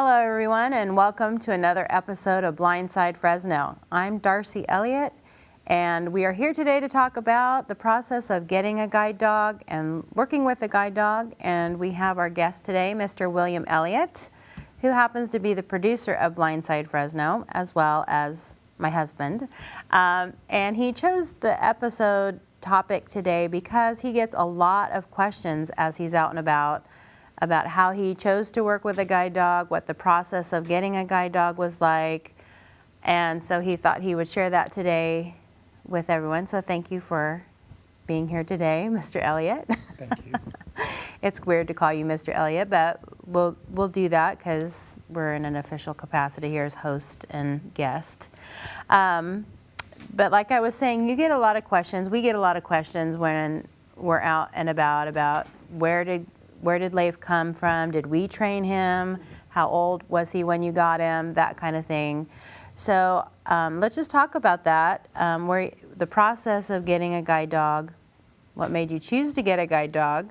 Hello everyone and welcome to another episode of Blindside Fresno. I'm Darcy Elliott and we are here today to talk about the process of getting a guide dog and working with a guide dog, and we have our guest today, Mr. William Elliott, who happens to be the producer of Blindside Fresno as well as my husband. And he chose the episode topic today because he gets a lot of questions as he's out and about how he chose to work with a guide dog, what the process of getting a guide dog was like, and so he thought he would share that today with everyone. So thank you for being here today, Mr. Elliott. Thank you. It's weird to call you Mr. Elliott, but we'll do that because we're in an official capacity here as host and guest. But like I was saying, you get a lot of questions. We get a lot of questions when we're out and about where did Leif come from? Did we train him? How old was he when you got him? That kind of thing. So let's just talk about that. Where the process of getting a guide dog, what made you choose to get a guide dog,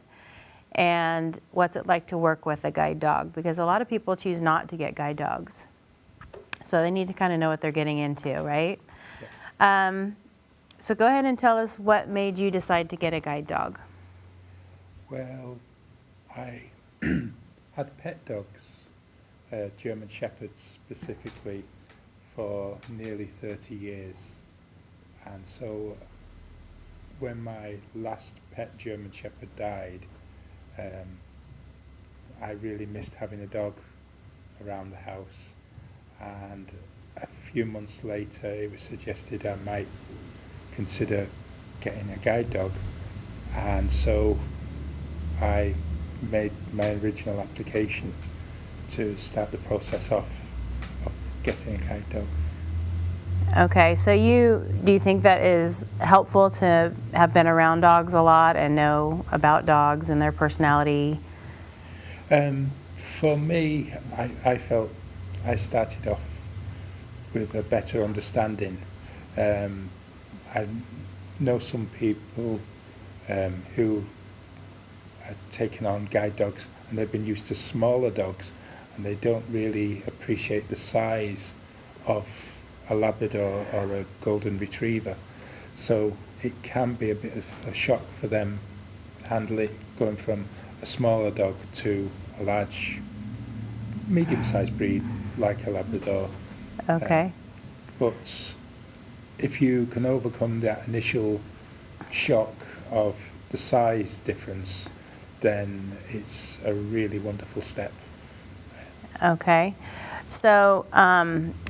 and what's it like to work with a guide dog? Because a lot of people choose not to get guide dogs. So they need to kind of know what they're getting into, right? Yeah. So go ahead and tell us what made you decide to get a guide dog. Well, I had pet dogs, German Shepherds specifically, for nearly 30 years. And so when my last pet German Shepherd died, I really missed having a dog around the house. And a few months later, it was suggested I might consider getting a guide dog. And so I made my original application to start the process of getting a guide dog. Okay, so do you think that is helpful to have been around dogs a lot and know about dogs and their personality? For me, I felt I started off with a better understanding. I know some people who taken on guide dogs and they've been used to smaller dogs and they don't really appreciate the size of a Labrador or a Golden Retriever. So it can be a bit of a shock for them going from a smaller dog to a large, medium-sized breed like a Labrador. Okay. But if you can overcome that initial shock of the size difference, then it's a really wonderful step. Okay. So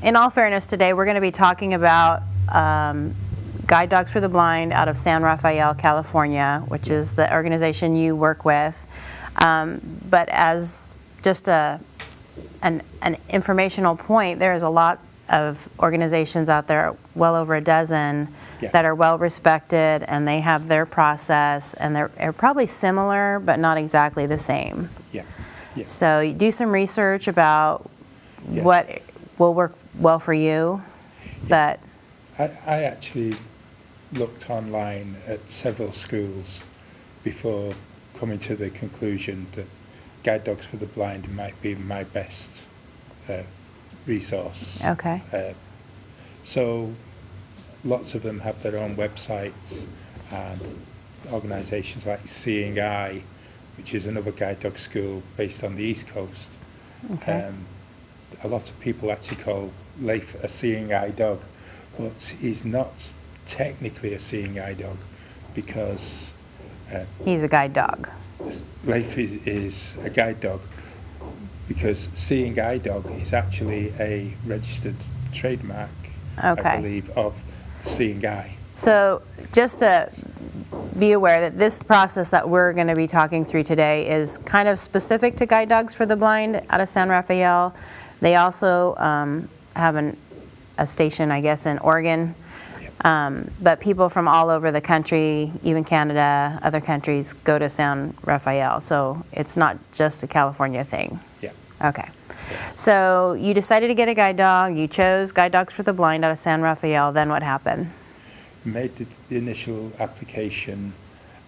in all fairness, today we're going to be talking about Guide Dogs for the Blind out of San Rafael, California, which is the organization you work with. But as just an informational point, there's a lot of organizations out there, well over a dozen, that are well respected, and they have their process, and they're probably similar but not exactly the same. Yeah. So you do some research about what will work well for you. But I actually looked online at several schools before coming to the conclusion that Guide Dogs for the Blind might be my best resource. Okay. So lots of them have their own websites, and organisations like Seeing Eye, which is another guide dog school based on the East Coast. Okay. A lot of people actually call Leif a Seeing Eye dog, but he's not technically a Seeing Eye dog because he's a guide dog. Leif is a guide dog because Seeing Eye dog is actually a registered trademark, I believe, of Seeing Eye. So just to be aware that this process that we're going to be talking through today is kind of specific to Guide Dogs for the Blind out of San Rafael. They also have a station, I guess, in Oregon. But people from all over the country, even Canada, other countries, go to San Rafael. So it's not just a California thing. Yeah. Okay. So you decided to get a guide dog. You chose Guide Dogs for the Blind out of San Rafael. Then what happened? Made the initial application,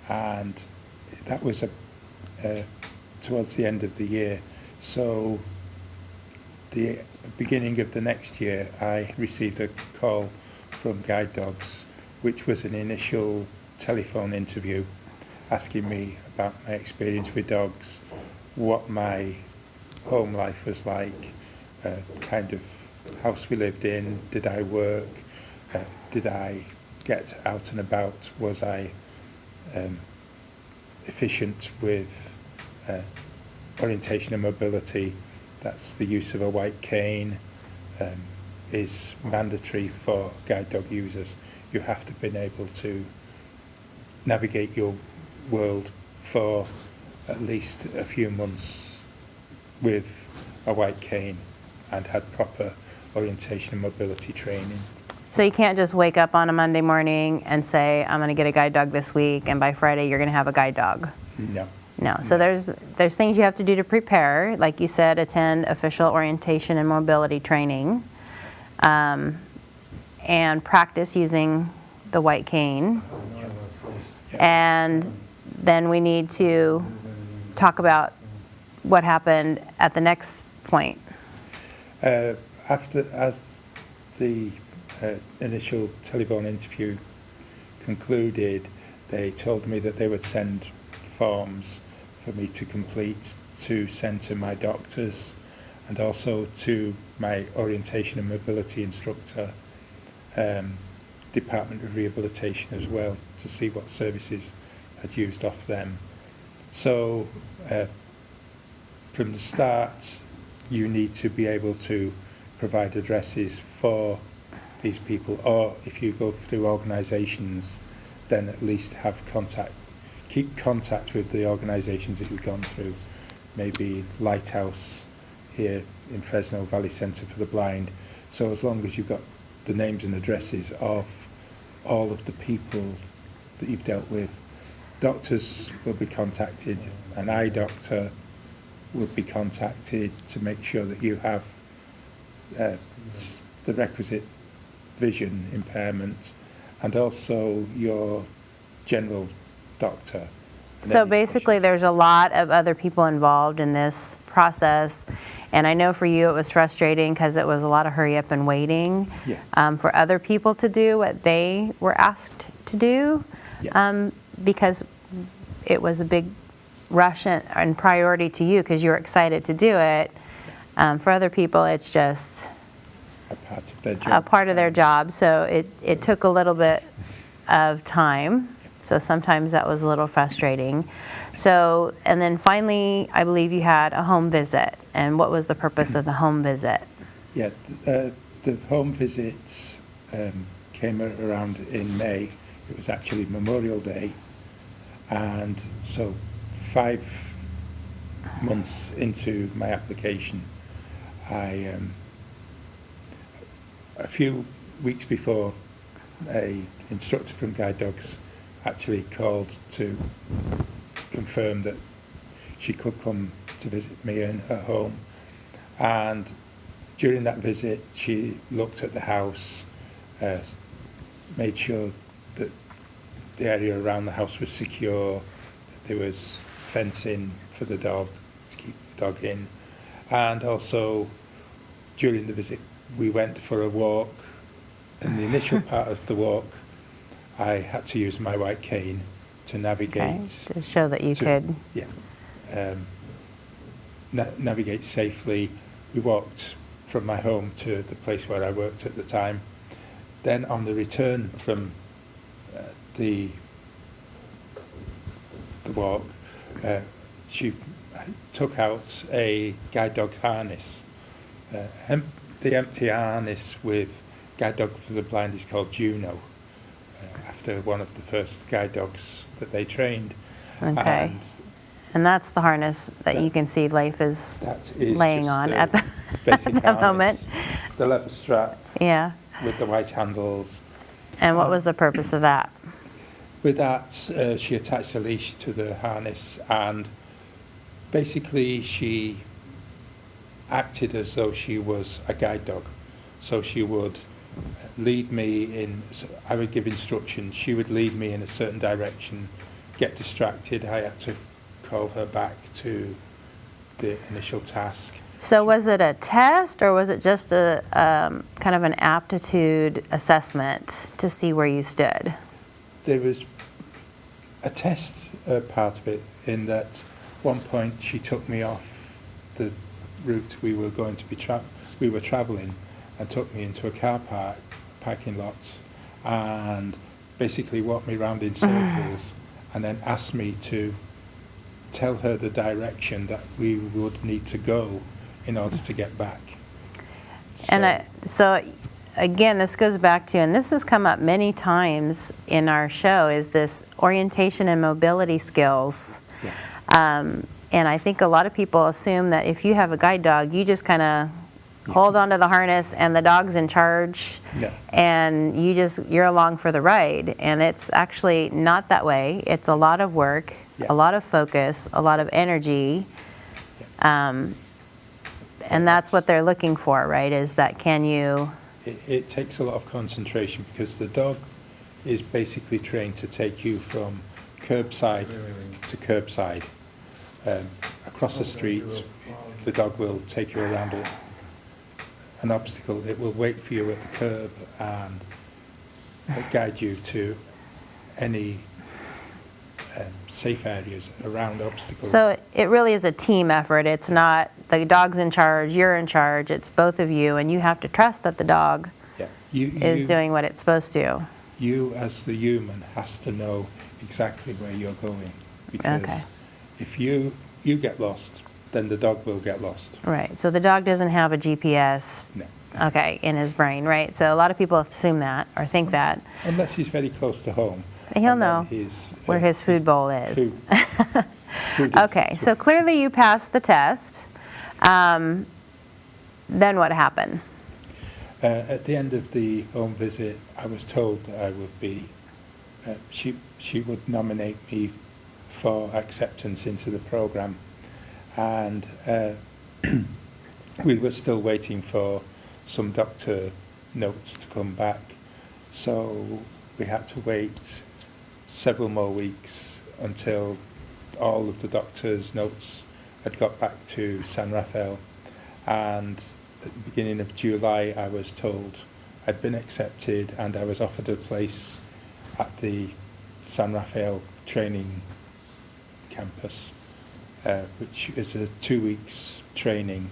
and that was towards the end of the year. So the beginning of the next year, I received a call from Guide Dogs, which was an initial telephone interview asking me about my experience with dogs, what my home life was like, kind of house we lived in, did I work, did I get out and about, was I efficient with orientation and mobility. That's the use of a white cane is mandatory for guide dog users. You have to be able to navigate your world for at least a few months with a white cane and had proper orientation and mobility training. So you can't just wake up on a Monday morning and say, I'm going to get a guide dog this week, and by Friday you're going to have a guide dog. No. No. So there's things you have to do to prepare. Like you said, attend official orientation and mobility training, and practice using the white cane. And then we need to talk about what happened at the next point. As the initial telephone interview concluded, they told me that they would send forms for me to complete to send to my doctors and also to my orientation and mobility instructor, Department of Rehabilitation as well, to see what services I'd used off them. So from the start, you need to be able to provide addresses for these people, or if you go through organisations, then at least keep contact with the organisations that you've gone through. Maybe Lighthouse here in Fresno, Valley Centre for the Blind. So as long as you've got the names and addresses of all of the people that you've dealt with, doctors will be contacted, an eye doctor would be contacted to make sure that you have the requisite vision impairment, and also your general doctor. So basically there's a lot of other people involved in this process, and I know for you it was frustrating because it was a lot of hurry up and waiting. Yeah. For other people to do what they were asked to do, Yeah. Because it was a big rush and priority to you because you were excited to do it. For other people it's just A part of their job. a part of their job, so it took a little bit of time. So sometimes that was a little frustrating. So, and then finally, I believe you had a home visit. And what was the purpose of the home visit? Yeah, the home visits came around in May. It was actually Memorial Day. And so 5 months into my application, a few weeks before, a instructor from Guide Dogs actually called to confirm that she could come to visit me in her home. And during that visit, she looked at the house, made sure that the area around the house was secure, that there was fencing for the dog to keep the dog in. And also, during the visit, we went for a walk. In the initial part of the walk, I had to use my white cane to navigate. Okay, to show that you could. Yeah. Navigate safely. We walked from my home to the place where I worked at the time. Then on the return from the walk, she took out a guide dog harness. The empty harness with Guide Dog for the Blind is called Juno, after one of the first guide dogs that they trained. Okay. And that's the harness that you can see Leif is laying on at the moment. The leather strap. Yeah. With the white handles. And what was the purpose of that? With that, she attached a leash to the harness, and basically she acted as though she was a guide dog. So she would lead me in, I would give instructions, she would lead me in a certain direction, get distracted, I had to call her back to the initial task, So was it a test, or was it just a kind of an aptitude assessment to see where you stood? There was a test part of it, in that one point she took me off the route we were going to be travelling, and took me into a parking lot, and basically walked me around in circles, and then asked me to tell her the direction that we would need to go in order to get back. So again, this goes back to, and this has come up many times in our show, is this orientation and mobility skills. Yeah. And I think a lot of people assume that if you have a guide dog, you just kind of hold onto the harness and the dog's in charge, Yeah. and you're along for the ride. And it's actually not that way. It's a lot of work, Yeah. a lot of focus, a lot of energy. Yeah. And that's what they're looking for, right? Is that, can you... It takes a lot of concentration, because the dog is basically trained to take you from curbside to curbside. Across the street, the dog will take you around an obstacle. It will wait for you at the curb and guide you to any safe areas around obstacles. So it really is a team effort. It's not the dog's in charge, you're in charge. It's both of you, and you have to trust that the dog is doing what it's supposed to. You, as the human, has to know exactly where you're going, because Okay. if you get lost, then the dog will get lost. Right. So the dog doesn't have a GPS, No. okay, in his brain, right? So a lot of people assume that or think that. Unless he's very close to home. He'll and then know his, where his food bowl is. Food is- Okay, so clearly you passed the test. Then what happened? At the end of the home visit, I was told that I would be, she would nominate me for acceptance into the program, and we were still waiting for some doctor notes to come back, so we had to wait several more weeks until all of the doctor's notes had got back to San Rafael, and at the beginning of July I was told I'd been accepted, and I was offered a place at the San Rafael training campus, which is a 2 weeks training,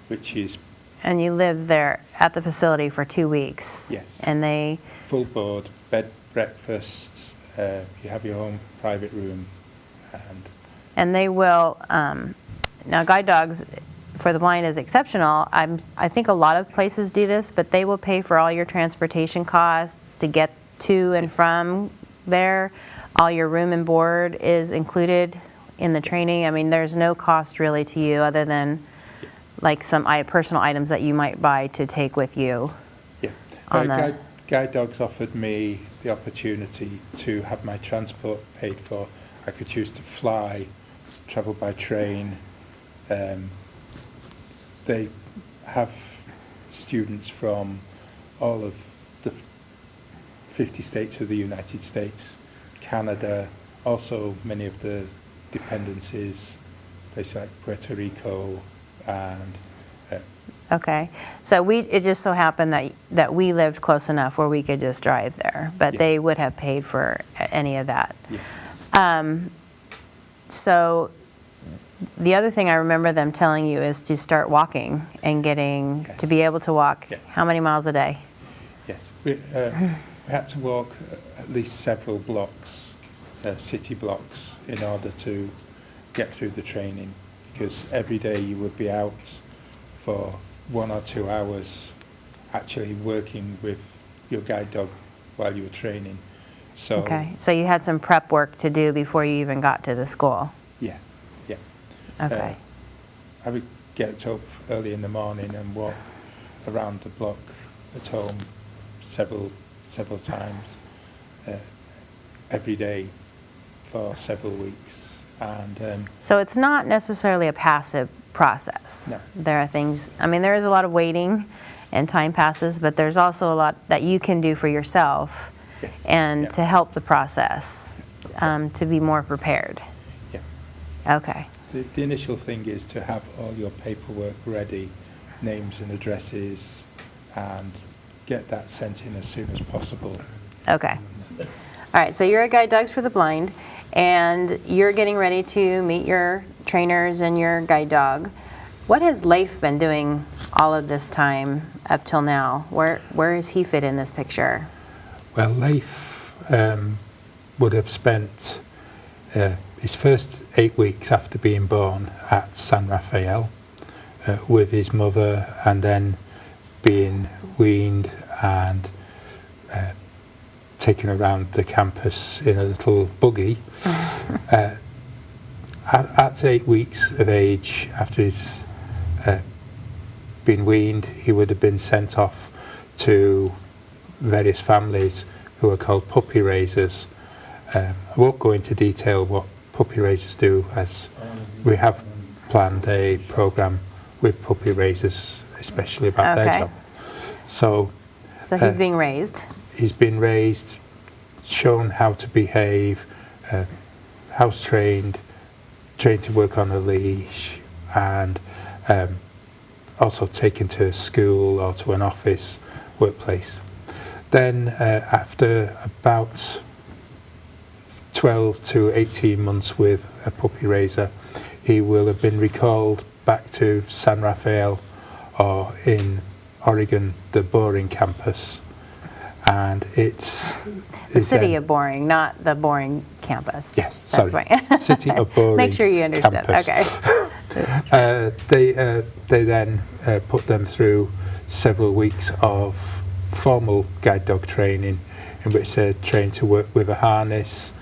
which is... And you lived there at the facility for 2 weeks? Yes. And they... Full board, bed, breakfast, you have your own private room, And they will, now guide dogs for the blind is exceptional. I think a lot of places do this, but they will pay for all your transportation costs to get to and from there. All your room and board is included in the training. I mean, there's no cost really to you other than like some personal items that you might buy to take with you. yeah. On the- Guide dogs offered me the opportunity to have my transport paid for. I could choose to fly, travel by train. They have students from all of the 50 states of the United States, Canada, also many of the dependencies, places like Puerto Rico, and Okay, so it just so happened that we lived close enough where we could just drive there, but Yeah. they would have paid for any of that. yeah. So the other thing I remember them telling you is to start walking and getting to be able to walk. Yeah. How many miles a day? Yes, we had to walk at least several blocks, city blocks, in order to get through the training, because every day you would be out for 1 or 2 hours actually working with your guide dog while you were training. So Okay, so you had some prep work to do before you even got to the school. yeah. Okay. I would get up early in the morning and walk around the block at home several times every day for several weeks, and So it's not necessarily a passive process. No. There are things, I mean, there is a lot of waiting and time passes, but there's also a lot that you can do for yourself yes, and yeah, to help the process, to be more prepared. yeah. Okay, the initial thing is to have all your paperwork ready, names and addresses, and get that sent in as soon as possible. Okay. All right, so you're at Guide Dogs for the Blind, and you're getting ready to meet your trainers and your guide dog. What has Leif been doing all of this time up till now? Where does he fit in this picture? Well, Leif would have spent his first 8 weeks after being born at San Rafael with his mother, and then being weaned and taken around the campus in a little buggy. At 8 weeks of age, after he's been weaned, he would have been sent off to various families who are called puppy raisers. I won't go into detail what puppy raisers do, as we have planned a program with puppy raisers, especially about their job. So he's being raised. He's been raised, shown how to behave, house trained to work on a leash, and also taken to school or to an office, workplace. Then after about 12 to 18 months with a puppy raiser, he will have been recalled back to San Rafael, or in Oregon, the Boring campus. And it's the city of Boring, not the Boring campus. Yes, That's sorry. right. City of Boring. Make sure you understood. Campus. Okay. They then put them through several weeks of formal guide dog training, in which they're trained to work with a harness.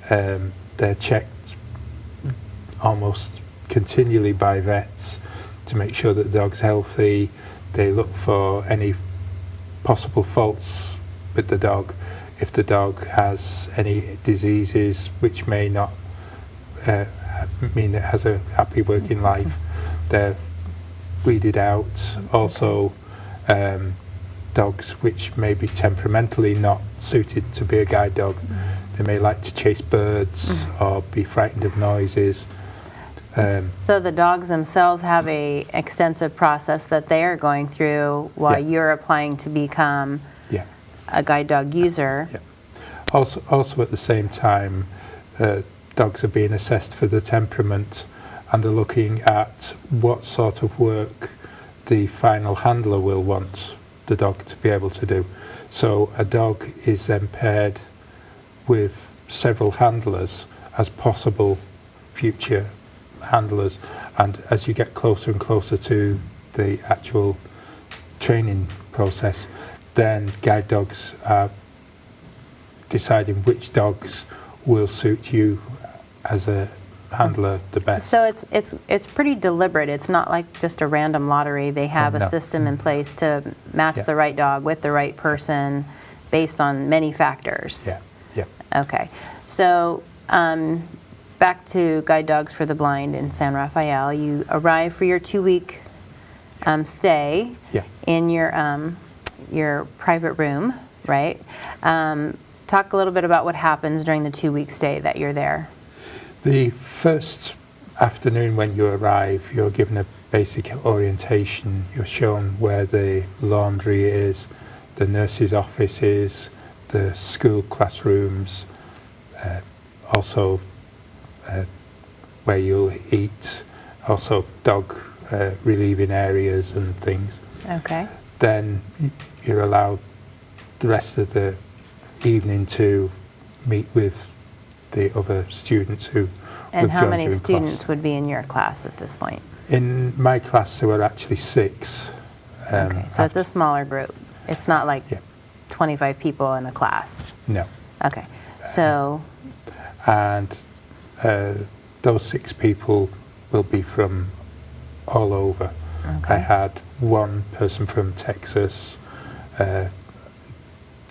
They're checked almost continually by vets to make sure that the dog's healthy. They look for any possible faults with the dog. If the dog has any diseases which may not mean it has a happy working life, they're weeded out. Also, dogs which may be temperamentally not suited to be a guide dog. They may like to chase birds or be frightened of noises. So the dogs themselves have a extensive process that they are going through while you're applying to become a guide dog user. Yeah. Also at the same time, dogs are being assessed for the temperament, and they're looking at what sort of work the final handler will want the dog to be able to do. So a dog is then paired with several handlers as possible future handlers, and as you get closer and closer to the actual training process, then guide dogs are deciding which dogs will suit you as a handler the best. So it's pretty deliberate. It's not like just a random lottery. They have a system in place to match the right dog with the right person based on many factors. Yeah. Okay. So back to Guide Dogs for the Blind in San Rafael. You arrive for your 2-week stay in your private room, right? Talk a little bit about what happens during the 2-week stay that you're there. The first afternoon when you arrive, you're given a basic orientation. You're shown where the laundry is, the nurse's office is, the school classrooms, also where you'll eat, also dog relieving areas and things. Okay. Then you're allowed the rest of the evening to meet with the other students who And how many during students class. would be in your class at this point? In my class there were actually 6. Okay, so it's a smaller group. It's not like 25 people in a class. No. Okay, so And those 6 people will be from all over. Okay. I had one person from Texas, a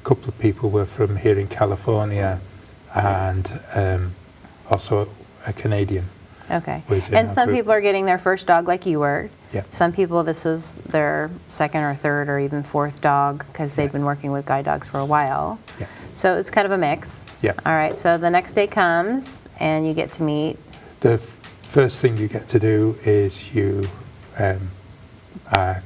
couple of people were from here in California, and also a Canadian. okay. was in And our some group. people are getting their first dog like you were. Yeah. Some people, this was their second or third or even fourth dog because they've been working with guide dogs for a while. Yeah. So it's kind of a mix. Yeah. All right, so the next day comes and you get to meet. The first thing you get to do is you are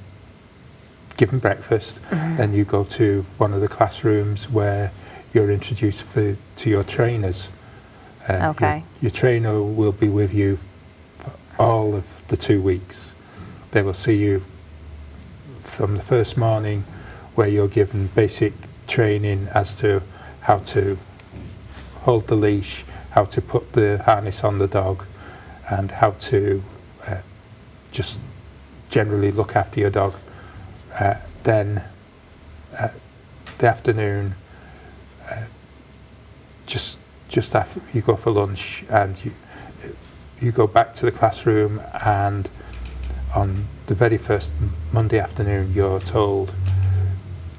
given breakfast, then you go to one of the classrooms where you're introduced to your trainers. Okay. Your trainer will be with you for all of the 2 weeks. They will see you from the first morning, where you're given basic training as to how to hold the leash, how to put the harness on the dog, and how to just generally look after your dog. Then the afternoon, just after you go for lunch, and you go back to the classroom, and on the very first Monday afternoon you're told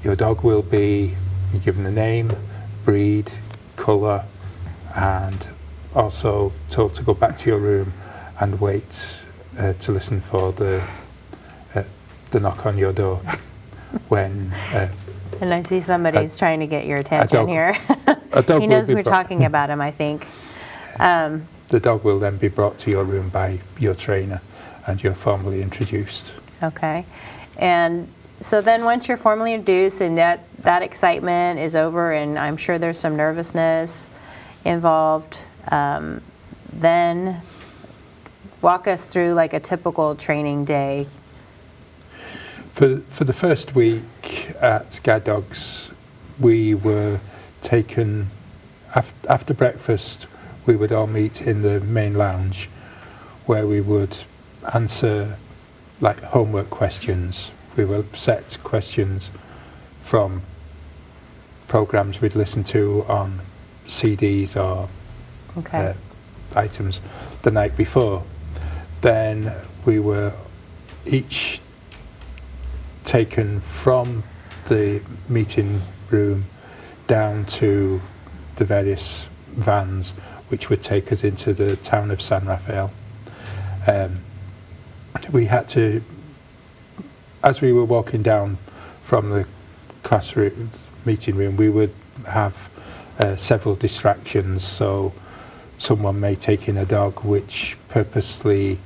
your dog will be given a name, breed, colour, and also told to go back to your room and wait to listen for the knock on your door. When and I see somebody's trying to get your attention dog- here. a dog He will knows be we're brought- talking about him, I think. The dog will then be brought to your room by your trainer, and you're formally introduced. Okay. And so then once you're formally introduced and that excitement is over, and I'm sure there's some nervousness involved, then walk us through like a typical training day. For the first week at Guide Dogs, we were taken, after breakfast, we would all meet in the main lounge, where we would answer like homework questions. We were set questions from programs we'd listened to on CDs or Okay. items the night before. Then we were each taken from the meeting room down to the various vans which would take us into the town of San Rafael. We had to, as we were walking down from the classroom meeting room, we would have several distractions. So someone may take in a dog which purposely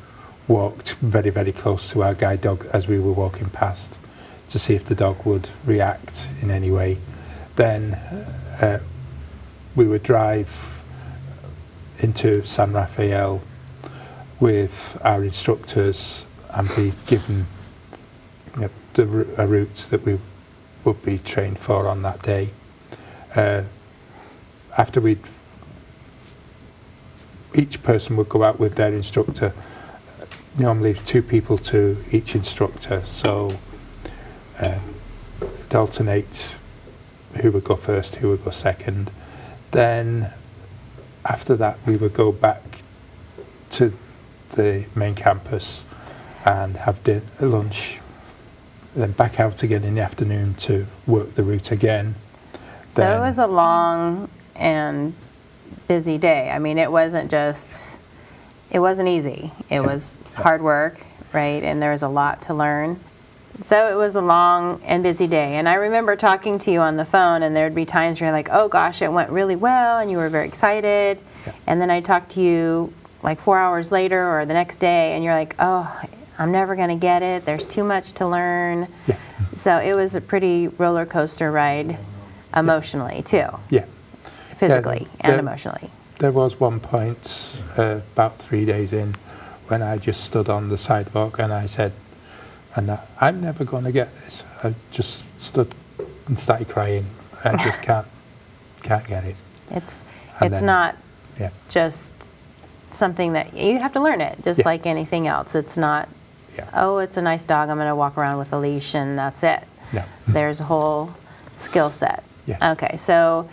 walked very, very close to our guide dog as we were walking past, to see if the dog would react in any way. Then we would drive into San Rafael with our instructors and be given a route that we would be trained for on that day. After each person would go out with their instructor, normally 2 people to each instructor, so it'd alternate who would go first, who would go second. Then after that we would go back to the main campus and have lunch, then back out again in the afternoon to work the route again. So it was a long and busy day. I mean, it wasn't easy. It was hard work, right? And there was a lot to learn. So it was a long and busy day. And I remember talking to you on the phone, and there'd be times where you're like, oh gosh, it went really well, and you were very excited. Yeah. And then I talked to you like 4 hours later or the next day, and you're like, oh, I'm never going to get it. There's too much to learn. Yeah. So it was a pretty roller coaster ride emotionally too, Yeah. physically Yeah, and emotionally. There was one point about 3 days in when I just stood on the sidewalk and I said, I'm never going to get this. I just stood and started crying. I just can't get it. It's And then- not Yeah. just something that you have to learn it, just Yeah. like anything else. It's not, Yeah. oh, it's a nice dog, I'm going to walk around with a leash and that's it. No. There's a whole skill set. Yes. Okay, so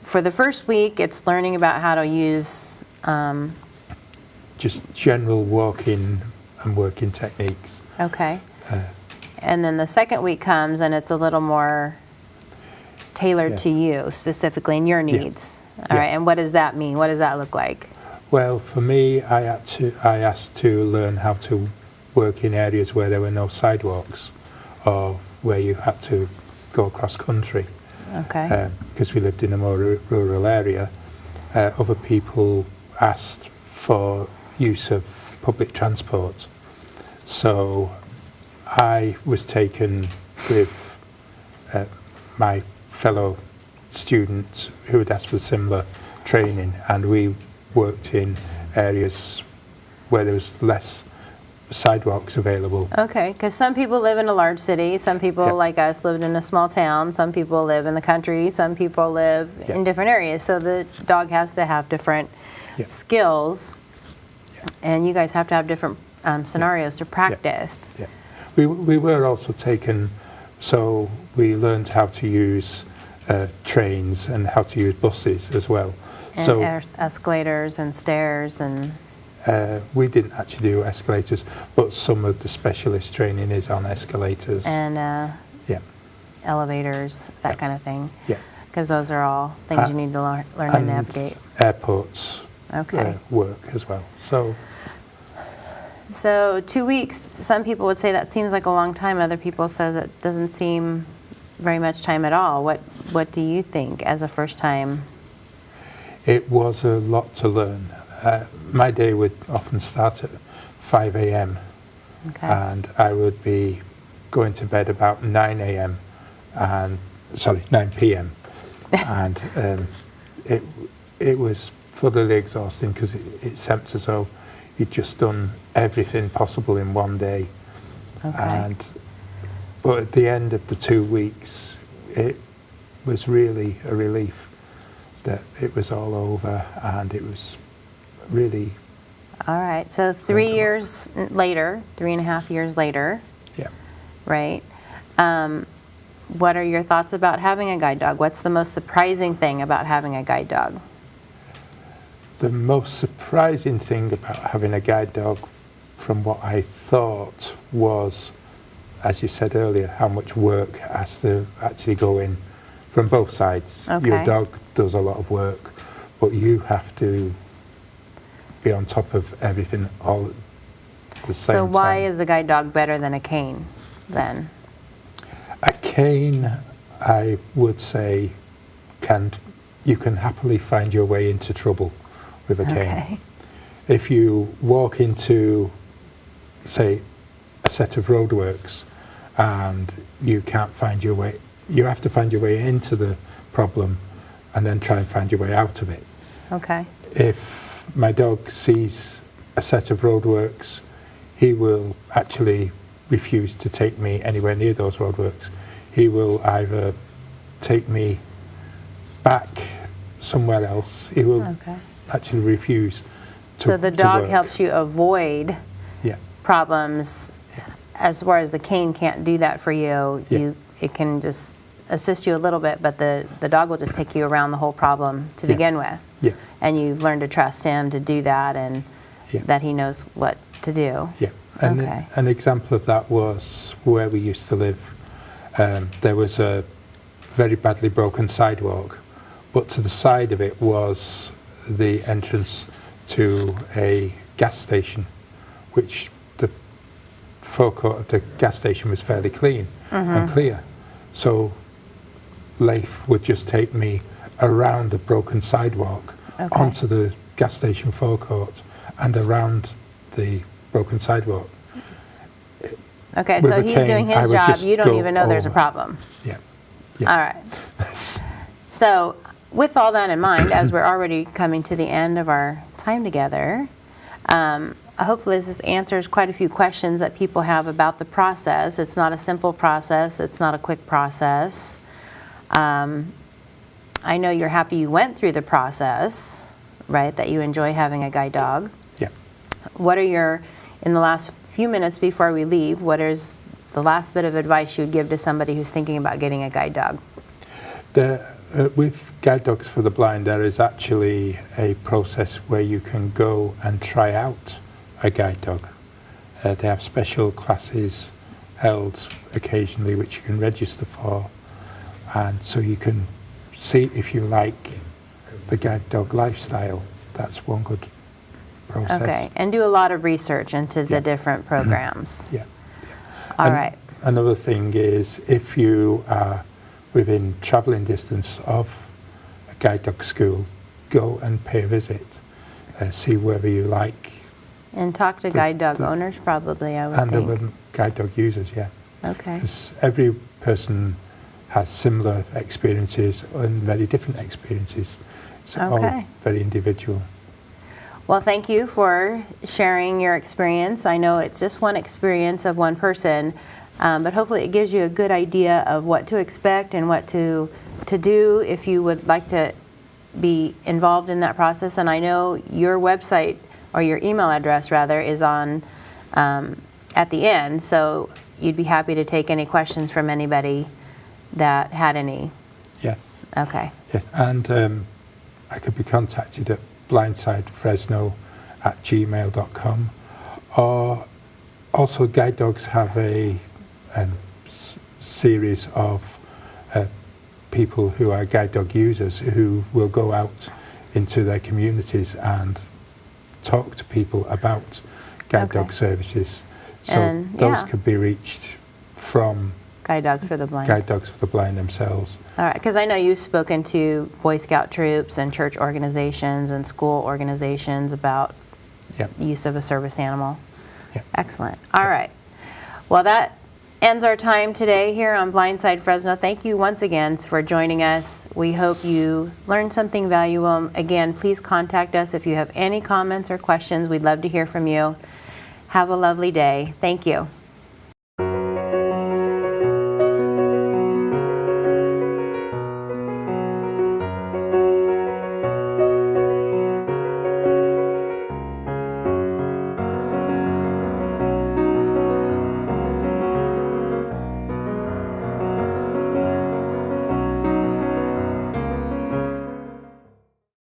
for the first week, it's learning about how to use, Just general walking and working techniques. okay. And then the second week comes and it's a little more tailored Yeah. to you specifically and your needs. All Yeah. right, and what does that mean? What does that look like? Well, for me, I asked to learn how to work in areas where there were no sidewalks or where you had to go across country. Okay. Because we lived in a more rural area. Other people asked for use of public transport. So I was taken with my fellow students who had asked for similar training, and we worked in areas where there was less sidewalks available. Okay, because some people live in a large city, some people Yeah. like us lived in a small town, some people live in the country, some people live Yeah. in different areas. So the dog has to have different Yeah. skills, Yeah. and you guys have to have different scenarios to practice. Yeah. We were also taken, so we learned how to use trains and how to use buses as well. And So escalators and stairs and we didn't actually do escalators, but some of the specialist training is on escalators. yeah, elevators, that Yeah. kind of thing. Yeah. Because those are all things you need to learn to And navigate. airports Okay. work as well. So 2 weeks, some people would say that seems like a long time. Other people say that doesn't seem very much time at all. What do you think as a first time? It was a lot to learn. My day would often start at 5 a.m. Okay. and I would be going to bed about 9 a.m. and 9 p.m. and it was thoroughly exhausting because it seemed as though you'd just done everything possible in one day. Okay. But at the end of the 2 weeks, it was really a relief that it was all over, and it was really. All right. So 3.5 years later, Yeah. right? What are your thoughts about having a guide dog? What's the most surprising thing about having a guide dog? The most surprising thing about having a guide dog, from what I thought, was, as you said earlier, how much work has to actually go in from both sides. Okay. Your dog does a lot of work, but you have to be on top of everything all at the same So time. why is a guide dog better than a cane then? A cane, I would say, you can happily find your way into trouble with a cane. Okay. If you walk into, say, a set of roadworks and you can't find your way, you have to find your way into the problem and then try and find your way out of it. Okay. If my dog sees a set of roadworks, he will actually refuse to take me anywhere near those roadworks. He will either take me back somewhere else. He will Okay. actually refuse to So the to dog work. helps you avoid Yeah, problems. As far as the cane can't do that for you, Yeah. it can just assist you a little bit, but the dog will just take you around the whole problem to Yeah. begin with. yeah, And you've learned to trust him to do that, and Yeah. that he knows what to do. yeah. And Okay. an example of that was where we used to live. There was a very badly broken sidewalk, but to the side of it was the entrance to a gas station, which the forecourt of the gas station was fairly clean and clear. So Leif would just take me around the broken sidewalk Okay. onto the gas station forecourt and around the broken sidewalk. Okay, With so a he's cane, doing I his would job. just You don't go even know there's a over. problem. Yeah. Yeah. All right. So with all that in mind, as we're already coming to the end of our time together, hopefully this answers quite a few questions that people have about the process. It's not a simple process. It's not a quick process. I know you're happy you went through the process, right, that you enjoy having a guide dog. Yeah. What are in the last few minutes before we leave, what is the last bit of advice you would give to somebody who's thinking about getting a guide dog? With Guide Dogs for the Blind, there is actually a process where you can go and try out a guide dog. They have special classes held occasionally which you can register for, and so you can see if you like the guide dog lifestyle. That's one good process. Okay, and do a lot of research into the Yeah. different programs. Yeah. All And right. Another thing is, if you are within travelling distance of a guide dog school, go and pay a visit. See whether you like And talk to guide dog owners probably, I would And think. other guide dog users, yeah. Okay. Because every person has similar experiences and very different experiences. So all Okay. very individual. Well, thank you for sharing your experience. I know it's just one experience of one person, but hopefully it gives you a good idea of what to expect and what to do if you would like to be involved in that process. And I know your website, or your email address rather, is on at the end, so you'd be happy to take any questions from anybody that had any. Yeah. Okay. Yeah. And I could be contacted at blindsidefresno@gmail.com, or also guide dogs have a series of people who are guide dog users who will go out into their communities and talk to people about guide Okay. dog services. So And, those yeah. could be reached from Guide Dogs for the Blind. Guide Dogs for the Blind themselves. All right, because I know you've spoken to Boy Scout troops and church organizations and school organizations about Yep. use of a service animal. Yep. Excellent. All right. Well, that ends our time today here on Blindside Fresno. Thank you once again for joining us. We hope you learned something valuable. Again, please contact us if you have any comments or questions. We'd love to hear from you. Have a lovely day. Thank you.